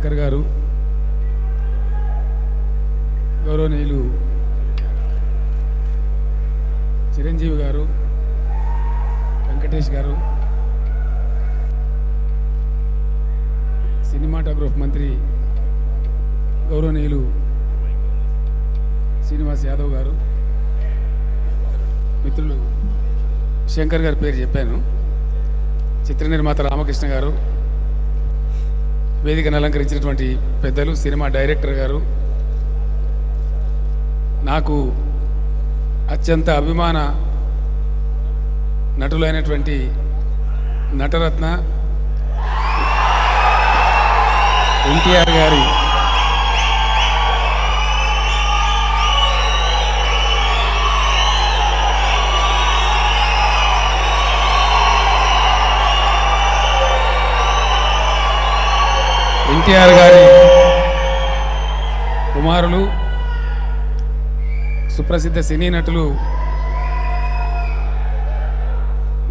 శంకర్ గారు, గౌరవనీయులు చిరంజీవి గారు, వెంకటేష్ గారు, సినిమాటోగ్రఫీ మంత్రి గౌరవనీయులు శ్రీనివాస్ యాదవ్ గారు, మిత్రులు శంకర్ గారి పేరు చెప్పాను, చిత్ర నిర్మాత రామకృష్ణ గారు, వేదికను అలంకరించినటువంటి పెద్దలు, సినిమా డైరెక్టర్ గారు, నాకు అత్యంత అభిమాన నటులైనటువంటి నటరత్న ఎన్టీఆర్ గారి కుమారులు, సుప్రసిద్ధ సినీ నటులు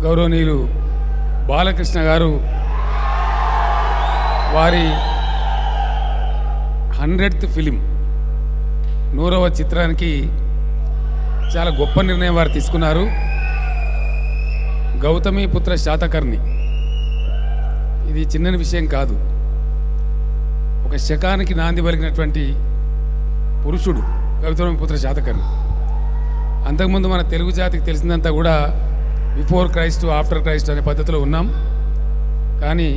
గౌరవనీయులు బాలకృష్ణ గారు వారి 100th ఫిలిం 100వ చిత్రానికి చాలా గొప్ప నిర్ణయం వారు తీసుకున్నారు. గౌతమి పుత్ర శాతకర్ణి, ఇది చిన్న విషయం కాదు. ఒక శకానికి నాంది పలికినటువంటి పురుషుడు గౌతమి పుత్ర శాతకర్ణి. అంతకుముందు మన తెలుగు జాతికి తెలిసిందంతా కూడా బిఫోర్ క్రైస్ట్ ఆఫ్టర్ క్రైస్ట్ అనే పద్ధతిలో ఉన్నాం. కానీ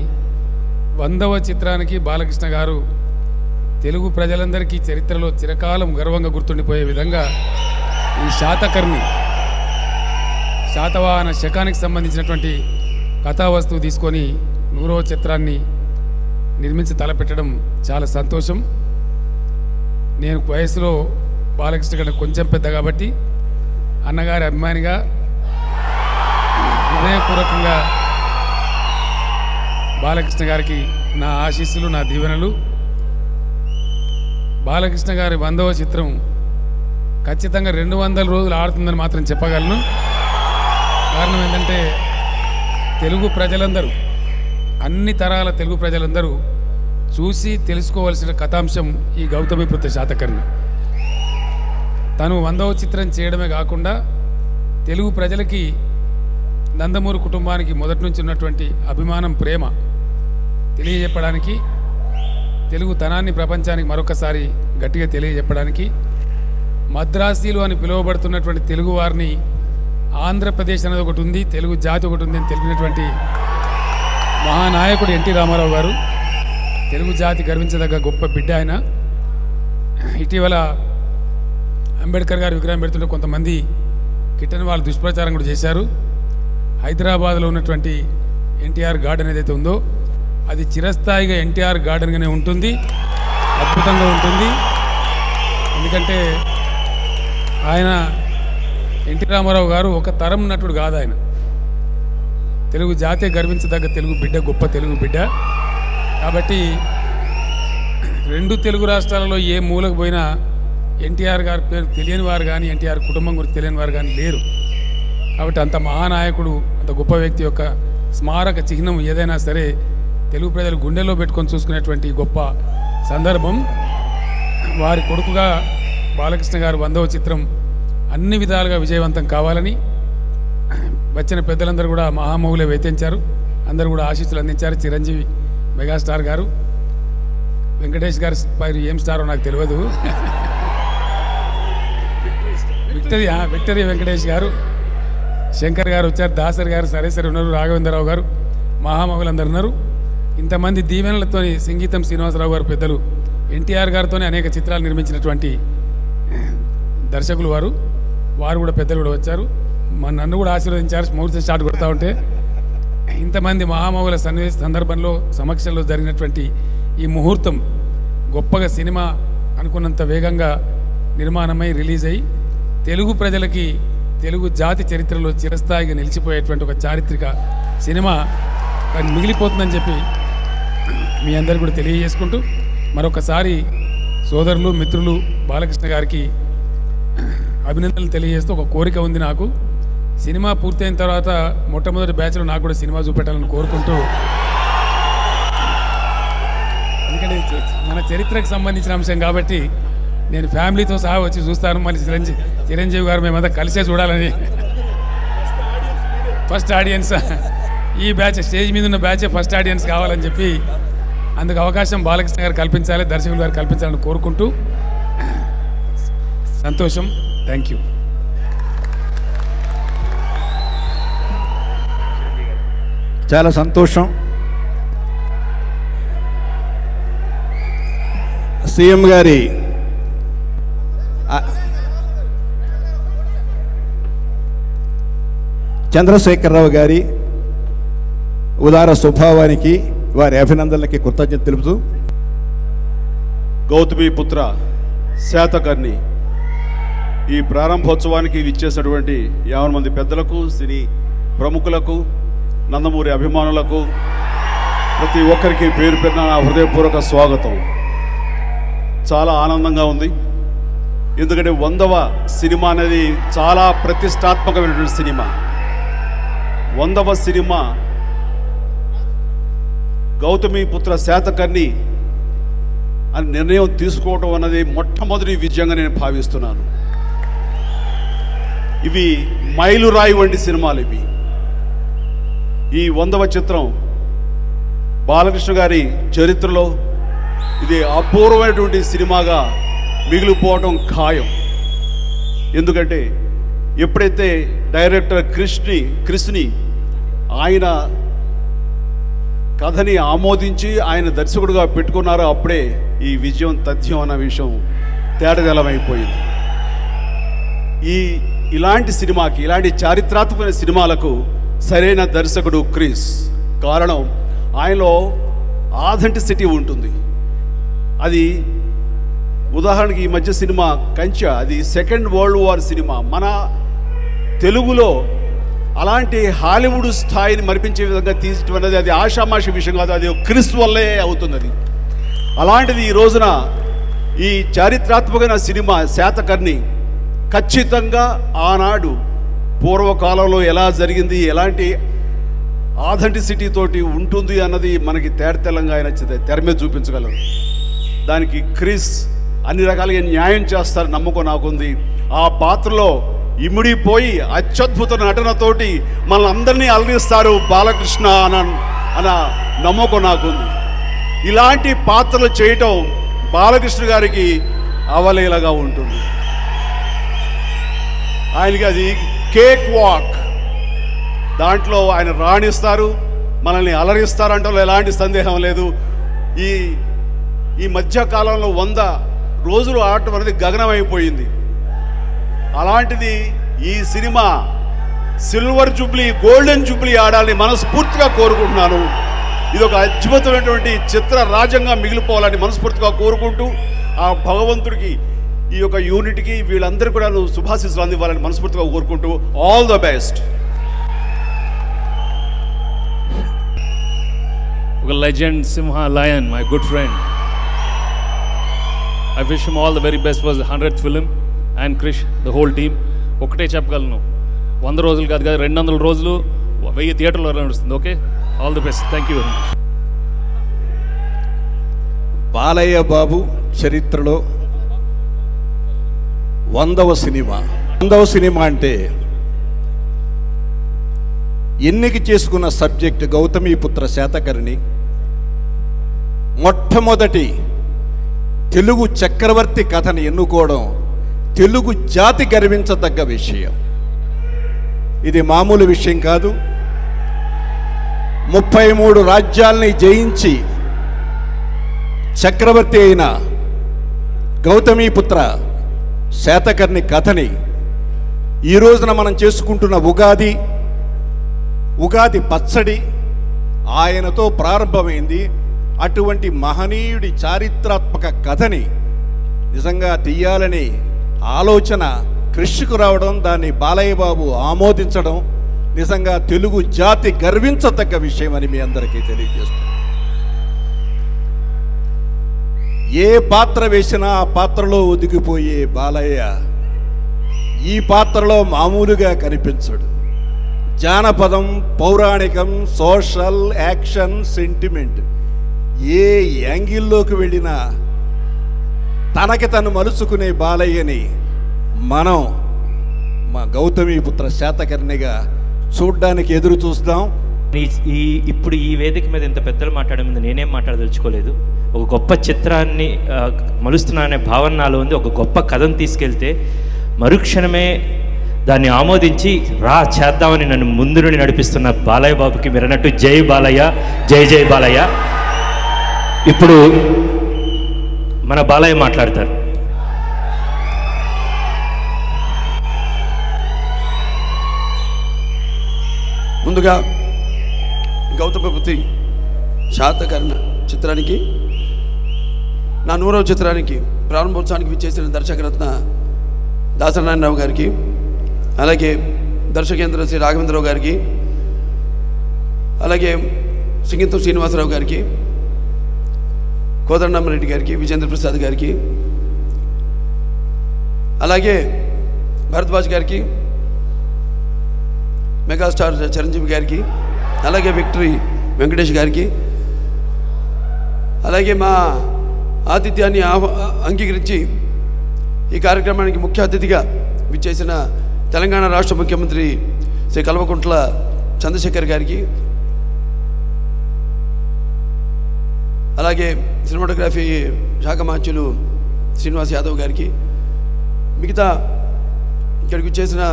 100వ చిత్రానికి బాలకృష్ణ గారు తెలుగు ప్రజలందరికీ చరిత్రలో చిరకాలం గర్వంగా గుర్తుండిపోయే విధంగా ఈ శాతవాహన శకానికి సంబంధించినటువంటి కథా వస్తువు తీసుకొని 100వ చిత్రాన్ని నిర్మించి తలపెట్టడం చాలా సంతోషం. నేను వయసులో బాలకృష్ణ గారు కొంచెం పెద్ద కాబట్టి అన్నగారి అభిమానిగా హృదయపూర్వకంగా బాలకృష్ణ గారికి నా ఆశీస్సులు, నా దీవెనలు. బాలకృష్ణ గారి 100వ చిత్రం ఖచ్చితంగా 200 రోజులు ఆడుతుందని మాత్రం చెప్పగలను. కారణం ఏంటంటే తెలుగు ప్రజలందరూ, అన్ని తరాల తెలుగు ప్రజలందరూ చూసి తెలుసుకోవాల్సిన కథాంశం ఈ గౌతమి పుత్ర శాతకర్ణి. తను 100వ చిత్రం చేయడమే కాకుండా తెలుగు ప్రజలకి, నందమూరి కుటుంబానికి మొదటి నుంచి ఉన్నటువంటి అభిమానం, ప్రేమ తెలియజెప్పడానికి, తెలుగు తనాన్ని ప్రపంచానికి మరొకసారి గట్టిగా తెలియజెప్పడానికి, మద్రాసీలు అని పిలువబడుతున్నటువంటి తెలుగు వారిని ఆంధ్రప్రదేశ్ అనేది ఒకటి ఉంది, తెలుగు జాతి ఒకటి ఉంది అని తెలిపినటువంటి మహానాయకుడు ఎన్టీ రామారావు గారు. తెలుగు జాతి గర్వించదగ్గ గొప్ప బిడ్డ ఆయన. ఇటీవల అంబేద్కర్ గారు విగ్రహం పెడుతుంటే కొంతమంది కిట్టని వాళ్ళు దుష్ప్రచారం కూడా చేశారు. హైదరాబాద్లో ఉన్నటువంటి ఎన్టీఆర్ గార్డెన్ ఏదైతే ఉందో అది చిరస్థాయిగా ఎన్టీఆర్ గార్డెన్గానే ఉంటుంది, అద్భుతంగా ఉంటుంది. ఎందుకంటే ఆయన ఎన్టీ రామారావు గారు ఒక తరం నటుడు కాదు, ఆయన తెలుగు జాతే గర్వించదగ్గ తెలుగు బిడ్డ, గొప్ప తెలుగు బిడ్డ. కాబట్టి 2 తెలుగు రాష్ట్రాలలో ఏ మూలకు పోయినా ఎన్టీఆర్ గారి పేరు తెలియని వారు కానీ, ఎన్టీఆర్ కుటుంబం గురించి తెలియని వారు కానీ లేరు. కాబట్టి అంత మహానాయకుడు, అంత గొప్ప వ్యక్తి యొక్క స్మారక చిహ్నం ఏదైనా సరే తెలుగు ప్రజలు గుండెల్లో పెట్టుకొని చూసుకునేటువంటి గొప్ప సందర్భం. వారి కొడుకుగా బాలకృష్ణ గారు 100వ చిత్రం అన్ని విధాలుగా విజయవంతం కావాలని వచ్చిన పెద్దలందరూ కూడా మహామౌలే వేతించారు. అందరూ కూడా ఆశీస్సులు అందించారు. చిరంజీవి మెగాస్టార్ గారు, వెంకటేష్ గారు పైరు ఏం స్టారో నాకు తెలియదు, విక్టరీ వెంకటేష్ గారు, శంకర్ గారు వచ్చారు, దాసరి గారు, సరేసరి ఉన్నారు, రాఘవేంద్రరావు గారు, మహామౌలందరూ ఉన్నారు. ఇంతమంది దీవెనలతో సంగీతం శ్రీనివాసరావు గారు పెద్దలు, ఎన్టీఆర్ గారితోనే అనేక చిత్రాలు నిర్మించినటువంటి దర్శకులు వారు కూడా పెద్దలు కూడా వచ్చారు. నన్ను కూడా ఆశీర్వదించారు. ముహూర్తం స్టార్ట్ కొడతా ఉంటే ఇంతమంది మహామౌల సందర్భంలో సమక్షంలో జరిగినటువంటి ఈ ముహూర్తం గొప్పగా సినిమా అనుకున్నంత వేగంగా నిర్మాణమై రిలీజ్ అయ్యి తెలుగు ప్రజలకి, తెలుగు జాతి చరిత్రలో చిరస్థాయిగా నిలిచిపోయేటువంటి ఒక చారిత్రక సినిమా మిగిలిపోతుందని చెప్పి మీ అందరు కూడా తెలియజేసుకుంటూ మరొకసారి సోదరులు, మిత్రులు బాలకృష్ణ గారికి అభినందనలు తెలియజేస్తూ ఒక కోరిక ఉంది నాకు. సినిమా పూర్తయిన తర్వాత మొట్టమొదటి బ్యాచ్లో నాకు కూడా సినిమా చూపెట్టాలని కోరుకుంటూ, ఎందుకంటే మన చరిత్రకు సంబంధించిన అంశం కాబట్టి నేను ఫ్యామిలీతో సహా వచ్చి చూస్తాను. మళ్ళీ చిరంజీవి గారు మేమంతా కలిసే చూడాలని. ఫస్ట్ ఆడియన్స్ ఈ బ్యాచ్, స్టేజ్ మీద ఉన్న బ్యాచే ఫస్ట్ ఆడియన్స్ కావాలని చెప్పి అందుకు అవకాశం బాలకృష్ణ గారు కల్పించాలి, దర్శకులు గారు కల్పించాలని కోరుకుంటూ సంతోషం. Thank you. చాలా సంతోషం. సీఎం గారి చంద్రశేఖరరావు గారి ఉదార స్వభావానికి వారి అభినందనలకి కృతజ్ఞత తెలుపుతూ, గౌతమి పుత్ర శాతకర్ణి ఈ ప్రారంభోత్సవానికి విచ్చేసినటువంటి 50 మంది పెద్దలకు, సినీ ప్రముఖులకు, నందమూరి అభిమానులకు ప్రతి ఒక్కరికి పేరు పేరున నా హృదయపూర్వక స్వాగతం. చాలా ఆనందంగా ఉంది. ఎందుకంటే 100వ సినిమా అనేది చాలా ప్రతిష్టాత్మకమైనటువంటి సినిమా. 100వ సినిమా గౌతమి పుత్ర శాతకర్ణి అని నిర్ణయం తీసుకోవడం అన్నది మొట్టమొదటి విజయంగా నేను భావిస్తున్నాను. ఇవి మైలురాయి వంటి సినిమాలు. ఇవి ఈ 100వ చిత్రం బాలకృష్ణ గారి చరిత్రలో ఇది అపూర్వమైనటువంటి సినిమాగా మిగిలిపోవడం ఖాయం. ఎందుకంటే ఎప్పుడైతే డైరెక్టర్ క్రిష్ని ఆయన కథని ఆమోదించి ఆయన దర్శకుడిగా పెట్టుకున్నారో అప్పుడే ఈ విజయం తథ్యం అన్న విషయం తేటతెల్లమైపోయింది. ఇలాంటి సినిమాకి, ఇలాంటి చారిత్రాత్మకమైన సినిమాలకు సరైన దర్శకుడు క్రిష్. కారణం ఆయనలో ఆథెంటిసిటీ ఉంటుంది. అది ఉదాహరణకి ఈ మధ్య సినిమా కంచె, అది సెకండ్ వరల్డ్ వార్ సినిమా. మన తెలుగులో అలాంటి హాలీవుడ్ స్థాయిని మరిపించే విధంగా తీర్చడం అనేది అది ఆషామాషి విషయం కాదు. అది క్రిష్ వల్లే అవుతుంది. అది అలాంటిది ఈ రోజున ఈ చారిత్రాత్మకమైన సినిమా శాతకర్ణి ఖచ్చితంగా ఆనాడు పూర్వకాలంలో ఎలా జరిగింది, ఎలాంటి ఆథెంటిసిటీ తోటి ఉంటుంది అన్నది మనకి తేటతెల్లంగా ఆయన తెర మీద చూపించగలరు. దానికి క్రిష్ అన్ని రకాలుగా న్యాయం చేస్తారు నమ్మకం నాకుంది. ఆ పాత్రలో ఇమిడిపోయి అత్యద్భుత నటనతోటి మనల్ని అందరినీ అలరిస్తారు బాలకృష్ణ అన్న నమ్మకం నాకుంది. ఇలాంటి పాత్రలు చేయటం బాలకృష్ణ గారికి అవలీలగా ఉంటుంది. ఆయనకి అది కేక్ వాక్. దాంట్లో ఆయన రాణిస్తారు, మనల్ని అలరిస్తారంటే ఎలాంటి సందేహం లేదు. ఈ మధ్యకాలంలో 100 రోజులు ఆడటం అనేది గగనమైపోయింది. అలాంటిది ఈ cinema silver Jubilee, golden Jubilee ఆడాలని మనస్ఫూర్తిగా కోరుకుంటున్నాను. ఇది ఒక అద్భుతమైనటువంటి చిత్ర రాజ్యంగా మిగిలిపోవాలని మనస్ఫూర్తిగా కోరుకుంటూ, ఆ భగవంతుడికి ఈ యొక్క యూనిట్కి వీళ్ళందరూ కూడా శుభాశీస్సులు అందివ్వాలని మనస్ఫూర్తిగా కోరుకుంటూ ఆల్ ద బెస్ట్. ఒక legend Simha lion, my good friend. I wish him all the very best for his 100th film and Krish, the whole team. ఒకటే చెప్పగలను, 100 రోజులు కాదు కదా, 200 రోజులు 1000 థియేటర్లో నడుస్తుంది. Okay, all the best. Thank you very much. Balayya Babu చరిత్రలో 100వ సినిమా. 100వ సినిమా అంటే ఎన్నిక చేసుకున్న సబ్జెక్ట్ గౌతమీపుత్ర శాతకర్ణి. మొట్టమొదటి తెలుగు చక్రవర్తి కథని ఎన్నుకోవడం తెలుగు జాతి గర్వించదగ్గ విషయం. ఇది మామూలు విషయం కాదు. 33 రాజ్యాల్ని జయించి చక్రవర్తి అయిన గౌతమీపుత్ర శాతకర్ణి కథని ఈ రోజున మనం చేసుకుంటున్న ఉగాది పచ్చడి ఆయనతో ప్రారంభమైంది. అటువంటి మహనీయుడి చారిత్రాత్మక కథని నిజంగా తీయాలని ఆలోచన క్రిష్కు రావడం, దాన్ని బాలయ్య బాబు ఆమోదించడం నిజంగా తెలుగు జాతి గర్వించదగ్గ విషయమని మీ అందరికీ తెలియజేస్తుంది. ఏ పాత్ర వేసినా ఆ పాత్రలో ఒదిగిపోయే బాలయ్య ఈ పాత్రలో మామూలుగా కనిపించడు. జానపదం, పౌరాణికం, సోషల్, యాక్షన్, సెంటిమెంట్ ఏ యాంగిల్లోకి వెళ్ళినా తనకి తను మలుచుకునే బాలయ్యని మనం మా గౌతమిపుత్ర శాతకర్ణిగా చూడ్డానికి ఎదురు చూస్తాం. ఇప్పుడు ఈ వేదిక మీద ఇంత పెద్దలు మాట్లాడే ముందు నేనేం మాట్లాడదలుచుకోలేదు. ఒక గొప్ప చిత్రాన్ని మలుస్తున్నా అనే భావన నాలో ఉంది. ఒక గొప్ప కథను తీసుకెళ్తే మరుక్షణమే దాన్ని ఆమోదించి చేద్దామని నన్ను ముందు నుండి నడిపిస్తున్న బాలయ్య బాబుకి మీరు అన్నట్టు జై బాలయ్య, జై జై బాలయ్య. ఇప్పుడు మన బాలయ్య మాట్లాడతారు. ముందుగా గౌతమిపుత్ర శాతకర్ణ చిత్రానికి, నా 100వ చిత్రానికి ప్రారంభోత్సవానికి విచ్చేసిన దర్శకరత్న దాసనారాయణరావు గారికి, అలాగే దర్శకేంద్ర శ్రీ రాఘవేంద్రరావు గారికి, అలాగే సింగీతం శ్రీనివాసరావు గారికి, కోదండరామరెడ్డి గారికి, విజేంద్ర ప్రసాద్ గారికి, అలాగే భరద్వాజ్ గారికి, మెగాస్టార్ చిరంజీవి గారికి, అలాగే విక్టరీ వెంకటేష్ గారికి, అలాగే మా ఆతిథ్యాన్ని అంగీకరించి ఈ కార్యక్రమానికి ముఖ్య అతిథిగా విచ్చేసిన తెలంగాణ రాష్ట్ర ముఖ్యమంత్రి శ్రీ కల్వకుంట్ల చంద్రశేఖర్ గారికి, అలాగే సినిమాటోగ్రఫీ శాఖ మంత్రులు శ్రీనివాస్ యాదవ్ గారికి, మిగతా ఇక్కడికి వచ్చేసిన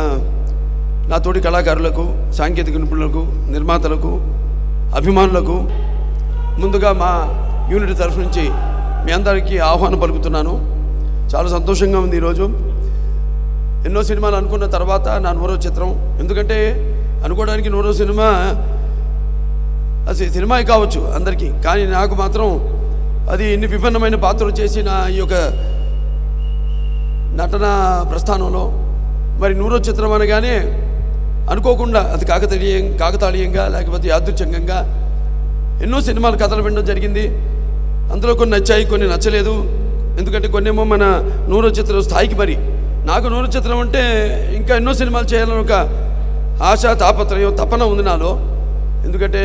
నా తోటి కళాకారులకు, సాంకేతిక నిపుణులకు, నిర్మాతలకు, అభిమానులకు ముందుగా మా యూనిట్ తరఫు నుంచి మీ అందరికీ ఆహ్వానం పలుకుతున్నాను. చాలా సంతోషంగా ఉంది ఈరోజు. ఎన్నో సినిమాలు అనుకున్న తర్వాత నా 100వ చిత్రం. ఎందుకంటే అనుకోవడానికి 100వ సినిమా అది సినిమాయే కావచ్చు అందరికీ, కానీ నాకు మాత్రం అది ఇన్ని విభిన్నమైన పాత్రలు చేసి నా ఈ యొక్క నటన ప్రస్థానంలో మరి 100వ చిత్రం అనగానే అనుకోకుండా అది కాకతాళీయంగా లేకపోతే యాదృచ్ఛికంగా ఎన్నో సినిమాలు కథలు వినడం జరిగింది. అందులో కొన్ని నచ్చాయి, కొన్ని నచ్చలేదు. ఎందుకంటే కొన్నేమో మన 100వ చిత్రం స్థాయికి, మరి నాకు 100వ చిత్రం అంటే ఇంకా ఎన్నో సినిమాలు చేయాలని ఒక ఆశ, తాపత్రయం, తపన ఉంది నాలో. ఎందుకంటే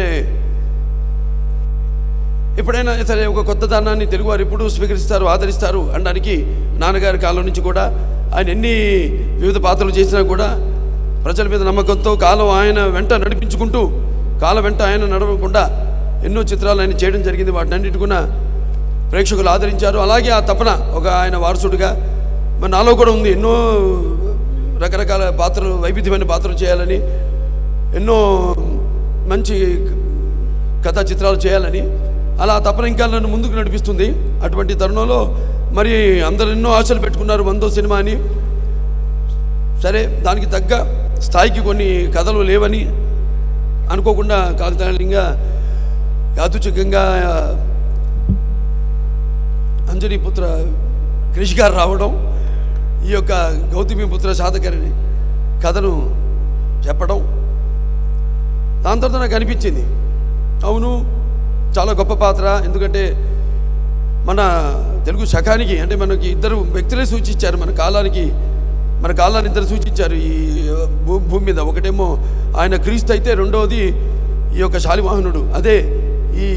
ఎప్పుడైనా సరే ఒక కొత్త దానాన్ని తెలుగువారు ఎప్పుడు స్వీకరిస్తారు, ఆదరిస్తారు అనడానికి నాన్నగారి కాలం నుంచి కూడా ఆయన ఎన్ని వివిధ పాత్రలు చేసినా కూడా ప్రజల మీద నమ్మకంతో కాలం ఆయన వెంట నడిపించుకుంటూ, కాలం వెంట ఆయన నడవకుండా ఎన్నో చిత్రాలు ఆయన చేయడం జరిగింది. వాటిని అన్నిటి కూడా ప్రేక్షకులు ఆదరించారు. అలాగే ఆ తపన ఒక ఆయన వారసుడిగా మరి నాలో కూడా ఉంది. ఎన్నో రకరకాల పాత్రలు, వైవిధ్యమైన పాత్రలు చేయాలని, ఎన్నో మంచి కథా చిత్రాలు చేయాలని, అలా తపన ఇంకా నన్ను ముందుకు నడిపిస్తుంది. అటువంటి తరుణంలో మరి అందరు ఎన్నో ఆశలు పెట్టుకున్నారు 100వ సినిమా అని. సరే, దానికి తగ్గ స్థాయికి కొన్ని కథలు లేవని అనుకోకుండా కాకతాళీయంగా యాదృచ్ఛికంగా అంజనీపుత్ర క్రిష్ గారు రావడం, ఈ యొక్క గౌతమిపుత్ర శాతకర్ణి కథను చెప్పడం, దాని తర్వాత నాకు అనిపించింది అవును చాలా గొప్ప పాత్ర. ఎందుకంటే మన తెలుగు శకానికి, అంటే మనకి ఇద్దరు వ్యక్తులే సూచించారు మన కాలాన్ని ఇద్దరు సూచించారు ఈ భూమి మీద. ఒకటేమో ఆయన క్రీస్తు అయితే, రెండవది ఈ యొక్క శాలివాహనుడు, అదే ఈ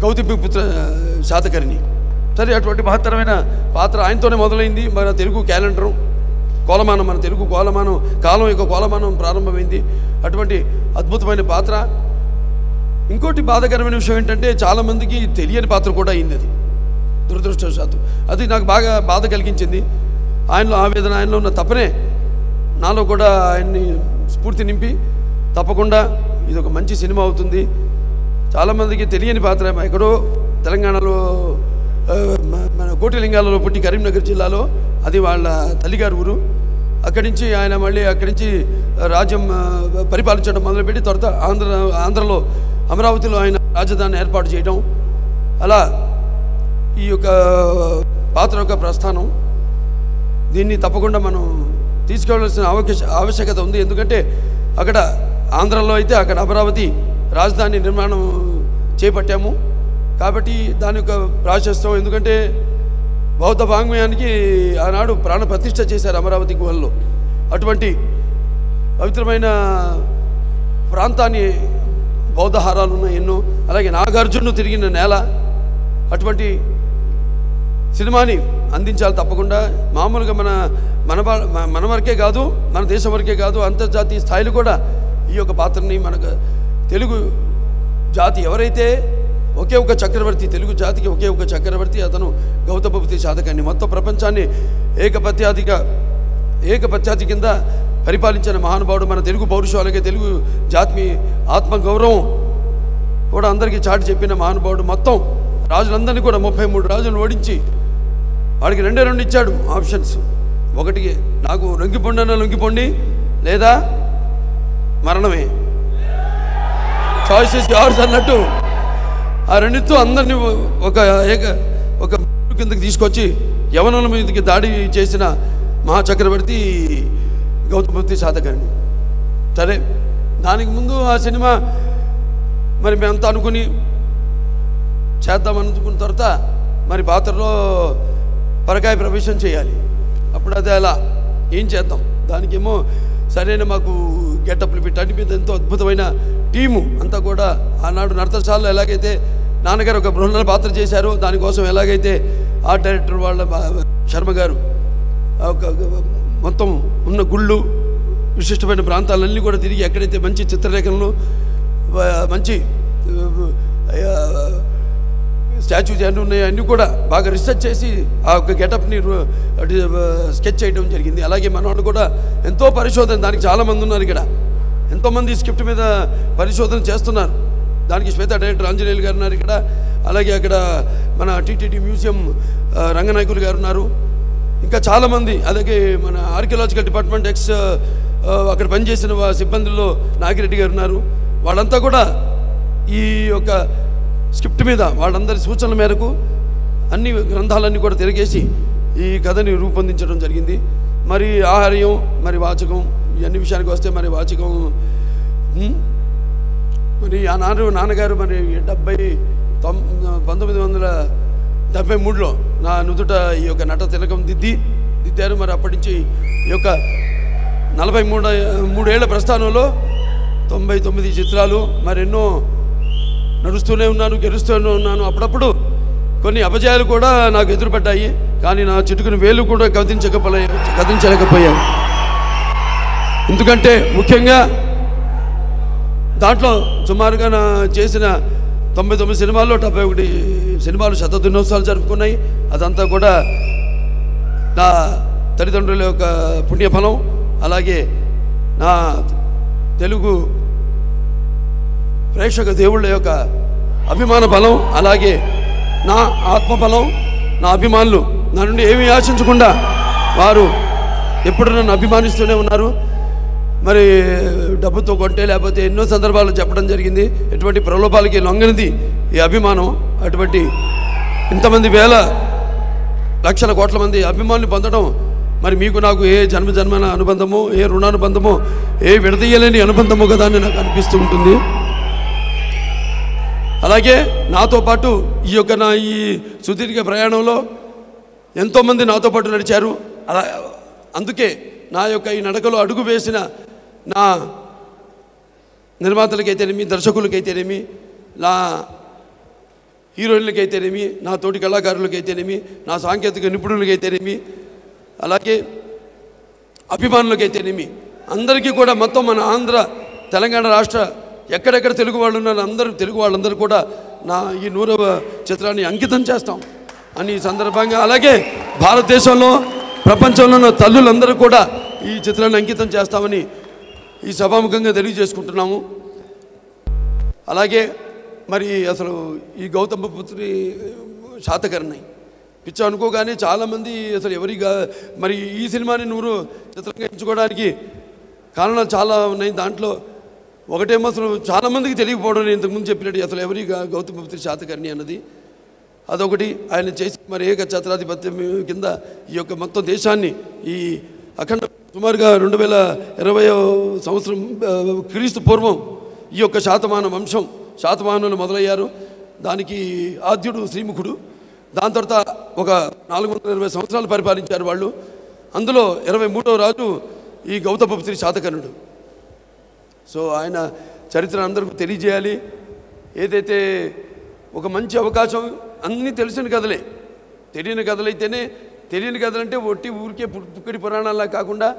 గౌతమిపుత్ర శాతకర్ణి. సరే, అటువంటి మహత్తరమైన పాత్ర ఆయనతోనే మొదలైంది. మన తెలుగు క్యాలెండరు కోలమానం, మన తెలుగు కోలమానం, కాలం యొక్క కోలమానం ప్రారంభమైంది. అటువంటి అద్భుతమైన పాత్ర. ఇంకోటి బాధాకరమైన విషయం ఏంటంటే చాలామందికి తెలియని పాత్ర కూడా అయింది అది, దురదృష్టవశాత్తు. అది నాకు బాగా బాధ కలిగించింది. ఆయనలో ఆవేదన, ఆయనలో ఉన్న తపనే నాలో కూడా ఆయన్ని స్ఫూర్తి నింపి, తప్పకుండా ఇది ఒక మంచి సినిమా అవుతుంది. చాలామందికి తెలియని పాత్ర. ఎక్కడో తెలంగాణలో మన కోటిలింగాలలో పుట్టి కరీంనగర్ జిల్లాలో, అది వాళ్ళ తల్లిగారి ఊరు. అక్కడి నుంచి ఆయన మళ్ళీ అక్కడి నుంచి రాజ్యం పరిపాలించడం మొదలుపెట్టి తర్వాత ఆంధ్రలో అమరావతిలో ఆయన రాజధాని ఏర్పాటు చేయడం, అలా ఈ యొక్క పాత్ర యొక్క ప్రస్థానం. దీన్ని తప్పకుండా మనం తీసుకెళ్లాల్సిన ఆవశ్యకత ఉంది. ఎందుకంటే అక్కడ ఆంధ్రలో అయితే అక్కడ అమరావతి రాజధాని నిర్మాణం చేపట్టాము కాబట్టి దాని యొక్క ప్రాశస్త్యం. ఎందుకంటే బౌద్ధ వాంగ్మయానికి ఆనాడు ప్రాణ ప్రతిష్ఠ చేశారు అమరావతి గుహల్లో. అటువంటి పవిత్రమైన ప్రాంతాన్ని బౌద్ధహారాలు ఉన్నాయి ఎన్నో. అలాగే నాగార్జును తిరిగిన నేల, అటువంటి సినిమాని అందించాలి తప్పకుండా. మామూలుగా మన వరకే కాదు, మన దేశం వరకే కాదు, అంతర్జాతీయ స్థాయిలో కూడా ఈ యొక్క పాత్రని మనకు తెలుగు జాతి ఎవరైతే ఒకే ఒక చక్రవర్తి, తెలుగు జాతికి ఒకే ఒక చక్రవర్తి, అతను గౌతమ బుద్ధ శాతకర్ణి. మొత్తం ప్రపంచాన్ని ఏకపత్యాది కింద పరిపాలించిన మహానుభావుడు. మన తెలుగు పౌరుషం, అలాగే తెలుగు జాతి ఆత్మగౌరవం కూడా అందరికీ చాటి చెప్పిన మహానుభావుడు. మొత్తం రాజులందరినీ కూడా 33 రాజులను ఓడించి వాడికి 2 ఇచ్చాడు ఆప్షన్స్. ఒకటి, నాకు లొంగిపోండి అన్న లొంగిపోండి, లేదా మరణమే, చాయిసెస్ యార్స్ అన్నట్టు ఆ రెండితో అందరినీ ఒక కిందకి తీసుకొచ్చి యవనుల మీదకి దాడి చేసిన మహాచక్రవర్తి గౌతమ బుద్ధ శాతకర్ణి. సరే, దానికి ముందు ఆ సినిమా మరి మేమంతా అనుకుని చేద్దామనుకున్న తర్వాత మరి పాత్రలో పరకాయ ప్రవేశం చేయాలి. అప్పుడు అది అలా ఏం చేద్దాం, దానికేమో సరైన మాకు గెటప్లు పెట్టండి మీద ఎంతో అద్భుతమైన టీము అంతా కూడా. ఆనాడు నర్తశాలలో ఎలాగైతే నాన్నగారు ఒక బృహన్న పాత్ర చేశారో, దానికోసం ఎలాగైతే ఆర్ట్ డైరెక్టర్ వాళ్ళ శర్మ గారు మొత్తం ఉన్న గుళ్ళు, విశిష్టమైన ప్రాంతాలన్నీ కూడా తిరిగి ఎక్కడైతే మంచి చిత్రలేఖనలు, మంచి స్టాచ్యూస్ అన్నీ ఉన్నాయో అన్నీ కూడా బాగా రీసెర్చ్ చేసి ఆ యొక్క గెటప్ని స్కెచ్ చేయడం జరిగింది. అలాగే మన వాళ్ళు కూడా ఎంతో పరిశోధన, దానికి చాలామంది ఉన్నారు ఇక్కడ, ఎంతోమంది స్క్రిప్ట్ మీద పరిశోధన చేస్తున్నారు. దానికి శ్వేత డైరెక్టర్ ఆంజనేయులు గారు ఉన్నారు ఇక్కడ. అలాగే అక్కడ మన టీటీడీ మ్యూజియం రంగనాయకులు గారు ఉన్నారు. ఇంకా చాలామంది, అలాగే మన ఆర్కియలాజికల్ డిపార్ట్మెంట్ అక్కడ పనిచేసిన సిబ్బందుల్లో నాగిరెడ్డి గారు ఉన్నారు. వాళ్ళంతా కూడా ఈ యొక్క స్క్రిప్ట్ మీద వాళ్ళందరి సూచనల మేరకు అన్ని గ్రంథాలన్నీ కూడా తిరిగేసి ఈ కథని రూపొందించడం జరిగింది. మరి ఆహార్యం, మరి వాచకం, ఇవన్నీ విషయానికి వస్తే మరి వాచకం మరి ఆ నాన్నగారు మరి 1973లో నా నుదుట ఈ యొక్క నట తిలకం దిద్దారు. మరి అప్పటి నుంచి ఈ యొక్క 43 ఏళ్ల ప్రస్థానంలో 99 చిత్రాలు, మరెన్నో నడుస్తూనే ఉన్నాను, గెలుస్తూనే ఉన్నాను. అప్పుడప్పుడు కొన్ని అపజయాలు కూడా నాకు ఎదురుపడ్డాయి, కానీ నా చిటుకుని వేలు కూడా కదించలేకపోయాను. ఎందుకంటే ముఖ్యంగా దాంట్లో సుమారుగా నా చేసిన 99 సినిమాల్లో 71 సినిమాలు శతదినోత్సవాలు జరుపుకున్నాయి. అదంతా కూడా నా తల్లిదండ్రుల యొక్క పుణ్యఫలం, అలాగే నా తెలుగు ప్రేక్షక దేవుళ్ళ యొక్క అభిమాన బలం, అలాగే నా ఆత్మబలం, నా అభిమానులు నా నుండి ఏమీ ఆశించకుండా వారు ఎప్పుడు నన్ను అభిమానిస్తూనే ఉన్నారు. మరి డబ్బుతో కొంటే లేకపోతే ఎన్నో సందర్భాలు చెప్పడం జరిగింది. ఎటువంటి ప్రలోభాలకి లొంగనిది ఈ అభిమానం. అటువంటి ఇంతమంది వేల లక్షల కోట్ల మంది అభిమానులు పొందడం మరి మీకు నాకు ఏ జన్మజన్మన అనుబంధమో, ఏ రుణానుబంధమో, ఏ విడదీయలేని అనుబంధమో కదా అని నాకు అనిపిస్తూ ఉంటుంది. అలాగే నాతో పాటు ఈ యొక్క నా ఈ సుదీర్ఘ ప్రయాణంలో ఎంతోమంది నాతో పాటు నడిచారు. అందుకే నా యొక్క ఈ నడకలో అడుగు వేసిన నా నిర్మాతలకైతేనేమి, దర్శకులకైతేనేమి, నా హీరోయిన్లకైతేనేమి, నా తోటి కళాకారులకైతేనేమి, నా సాంకేతిక నిపుణులకైతేనేమి, అలాగే అభిమానులకైతేనేమి, అందరికీ కూడా మొత్తం మన ఆంధ్ర తెలంగాణ రాష్ట్ర ఎక్కడెక్కడ తెలుగు వాళ్ళు ఉన్నారు తెలుగు వాళ్ళందరూ కూడా నా ఈ 100వ చిత్రాన్ని అంకితం చేస్తాం అని సందర్భంగా, అలాగే భారతదేశంలో ప్రపంచంలో ఉన్న తల్లులందరూ కూడా ఈ చిత్రాన్ని అంకితం చేస్తామని ఈ సభాముఖంగా తెలియజేసుకుంటున్నాము. అలాగే మరి అసలు ఈ గౌతమ పుత్రి శాతకర్ణి పిచ్చ అనుకోగానే చాలామంది అసలు మరి ఈ సినిమాని 100 చిత్రంగా ఎంచుకోవడానికి కారణాలు చాలా ఉన్నాయి. దాంట్లో ఒకటేమో అసలు చాలామందికి తెలియకపోవడం, నేను ఇంతకుముందు చెప్పినట్టు అసలు గౌతమ పుత్రి శాతకర్ణి అన్నది అదొకటి. ఆయన చేసి మరి ఛత్రాధిపత్యం కింద ఈ యొక్క మొత్తం దేశాన్ని ఈ అఖండ సుమారుగా 2020వ సంవత్సరం క్రీస్తు పూర్వం ఈ యొక్క శాతవాహనులు మొదలయ్యారు. దానికి ఆద్యుడు శ్రీముఖుడు. దాని తర్వాత ఒక 420 సంవత్సరాలు పరిపాలించారు వాళ్ళు. అందులో 23వ రాజు ఈ గౌతమ పుత్రి శాతకర్ణుడు. సో ఆయన చరిత్ర అందరికీ తెలియజేయాలి. ఏదైతే ఒక మంచి అవకాశం, అన్నీ తెలిసిన కథలే, తెలియని కథలైతేనే, తెలియని కథలంటే ఒట్టి ఊరికే పుక్కడి పురాణాలా కాకుండా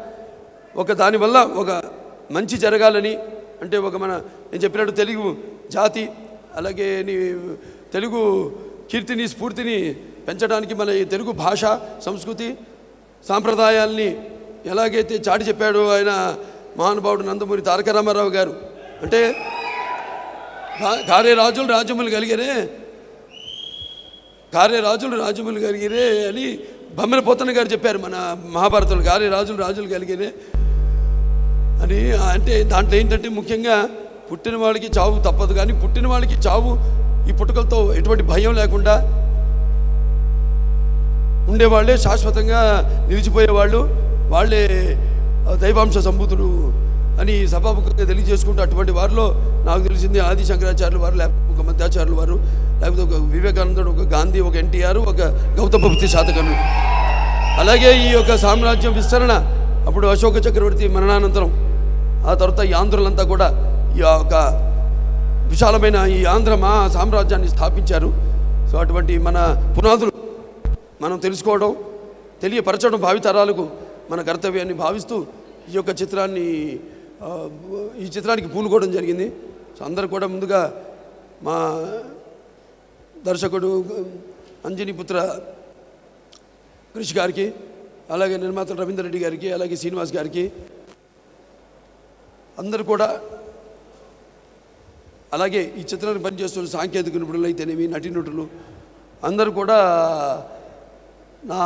ఒక దానివల్ల ఒక మంచి జరగాలని, అంటే ఒక నేను చెప్పినట్టు తెలుగు జాతి అలాగే తెలుగు కీర్తిని స్ఫూర్తిని పెంచడానికి మన ఈ తెలుగు భాష సంస్కృతి సాంప్రదాయాల్ని ఎలాగైతే చాటి చెప్పాడో ఆయన మహానుభావుడు నందమూరి తారక రామారావు గారు. అంటే కారే రాజులు రాజ్యములు కలిగిరే, కారే రాజులు రాజ్యములు కలిగిరే అని బొమ్మల పోతన్న గారు చెప్పారు మన మహాభారతంలో. కారే రాజులు రాజులు కలిగిరే అని. అంటే దాంట్లో ఏంటంటే ముఖ్యంగా పుట్టిన వాళ్ళకి చావు తప్పదు, కానీ పుట్టిన వాళ్ళకి చావు ఈ పుట్టుకలతో ఎటువంటి భయం లేకుండా ఉండేవాళ్ళే శాశ్వతంగా నిలిచిపోయేవాళ్ళు, వాళ్ళే దైవాంశ సంభూతులు అని సభాముఖంగా తెలియజేసుకుంటూ అటువంటి వారిలో నాకు తెలిసింది ఆది శంకరాచార్యులు వారు, లేకపోతే ఒక మధ్యాచార్యులు వారు, లేకపోతే ఒక వివేకానందుడు, ఒక గాంధీ, ఒక ఎన్టీఆర్, ఒక గౌతమ బుద్ధ శాతకర్ణి. అలాగే ఈ యొక్క సామ్రాజ్యం విస్తరణ అప్పుడు అశోక చక్రవర్తి మరణానంతరం ఆ తర్వాత ఈ ఆంధ్రులంతా కూడా ఈ యొక్క విశాలమైన ఈ ఆంధ్ర మహా సామ్రాజ్యాన్ని స్థాపించారు. సో అటువంటి మన పునాదులు మనం తెలుసుకోవడం, తెలియపరచడం భావితరాలకు మన కర్తవ్యాన్ని భావిస్తూ ఈ యొక్క చిత్రానికి పూనుకోవడం జరిగింది. సో అందరూ కూడా ముందుగా మా దర్శకుడు అంజనీపుత్ర కృషి గారికి, అలాగే నిర్మాత రవీందర్ రెడ్డి గారికి, అలాగే శ్రీనివాస్ గారికి, అందరూ కూడా, అలాగే ఈ చిత్రాన్ని పనిచేస్తున్న సాంకేతిక నిపుణులు అయితేనేమి, నటీనటులు అందరూ కూడా నా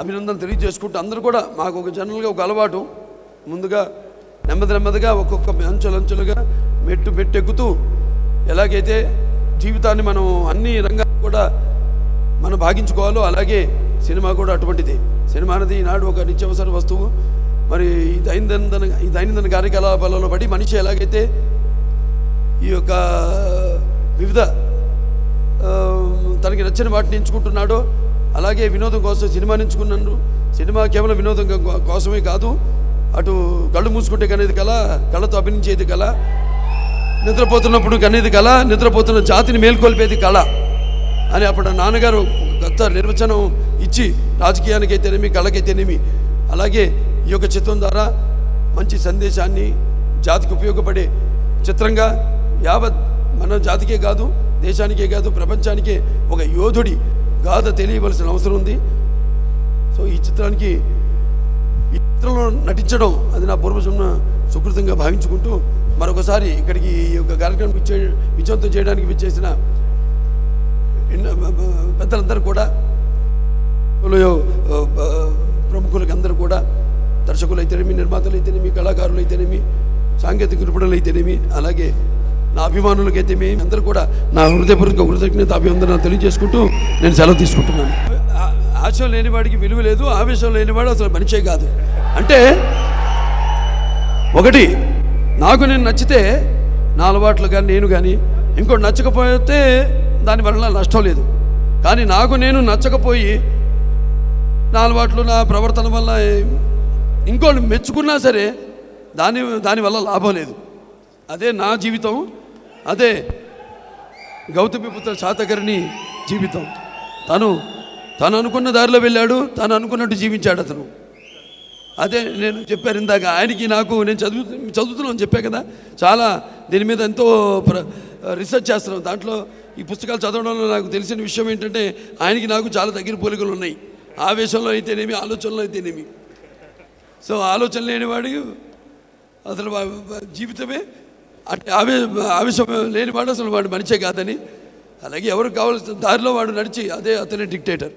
అభినందన తెలియజేసుకుంటూ, అందరూ కూడా మాకు ఒక జనరల్గా ఒక అలవాటు, ముందుగా నెమ్మదిగా ఒక్కొక్క అంచులుగా మెట్టు ఎక్కుతూ ఎలాగైతే జీవితాన్ని మనం అన్ని రంగాలు కూడా మనం భాగించుకోవాలో అలాగే సినిమా కూడా అటువంటిది. సినిమా అనేది ఈనాడు ఒక నిత్యావసర వస్తువు. మరి ఈ దైనందిన కార్యకలాపాలలో పడి మనిషి ఎలాగైతే ఈ యొక్క వివిధ తనకి నచ్చిన వాటిని ఎంచుకుంటున్నాడో అలాగే వినోదం కోసం సినిమాని ఎంచుకున్నాడు. సినిమా కేవలం వినోదం కోసమే కాదు, అటు కళ్ళు మూసుకుంటే కనేది కళ, కళతో అభినయించేది కళ, నిద్రపోతున్నప్పుడు కనేది కళ, నిద్రపోతున్న జాతిని మేల్కొల్పేది కళ అని అప్పుడు నాన్నగారు కొత్త నిర్వచనం ఇచ్చి రాజకీయానికి అయితేనేమి, కళకైతేనేమి, అలాగే ఈ యొక్క చిత్రం ద్వారా మంచి సందేశాన్ని జాతికి ఉపయోగపడే చిత్రంగా యావత్ మన జాతికే కాదు, దేశానికే కాదు, ప్రపంచానికే ఒక యోధుడి గాథ తెలియవలసిన అవసరం ఉంది. సో ఈ చిత్రంలో నటించడం అది నా పూర్వజన్మ సుకృతంగా భావించుకుంటూ మరొకసారి ఇక్కడికి ఈ యొక్క కార్యక్రమం విజయవంతం చేయడానికి విచ్చేసిన పెద్దలందరూ కూడా, ప్రముఖులకి అందరూ కూడా, దర్శకులు అయితేనేమి, నిర్మాతలు అయితేనేమి, కళాకారులు అయితేనేమి, సాంకేతిక నిపుణులు అయితేనేమి, అలాగే నా అభిమానులకైతేనేమి అందరూ కూడా నా హృదయపూర్వక కృతజ్ఞత అభివందనాలు తెలియజేసుకుంటూ నేను సెలవు తీసుకుంటున్నాను. ఆశయం లేనివాడికి విలువ లేదు, ఆవేశం లేనివాడు అసలు మనిషే కాదు. అంటే ఒకటి, నాకు నేను నచ్చితే నా అలవాట్లు కానీ నేను కానీ, ఇంకోటి నచ్చకపోతే దానివల్ల నష్టం లేదు. కానీ నాకు నేను నచ్చకపోయి నా అలవాట్లు నా ప్రవర్తన వల్ల ఇంకోటి మెచ్చుకున్నా సరే దానివల్ల లాభం లేదు. అదే నా జీవితం, అదే గౌతమిపుత్ర శాతకర్ణి జీవితం. తను అనుకున్న దారిలో వెళ్ళాడు, తను అనుకున్నట్టు జీవించాడు అతను. అదే నేను చెప్పాను ఇందాక, ఆయనకి నాకు నేను చదువుతున్నాను చెప్పా కదా, చాలా దీని మీద ఎంతో రీసెర్చ్ చేస్తున్నాను. దాంట్లో ఈ పుస్తకాలు చదవడంలో నాకు తెలిసిన విషయం ఏంటంటే ఆయనకి నాకు చాలా దగ్గర పోలికలు ఉన్నాయి. ఆవేశంలో అయితేనేమి, ఆలోచనలో అయితేనేమి. సో ఆలోచన లేనివాడు అసలు జీవితమే అంటే ఆవేశం లేనివాడు అసలు వాడు మనిషే కాదని, అలాగే ఎవరికి కావాల్సిన దారిలో వాడు నడిచి అదే అతనే డిక్టేటర్.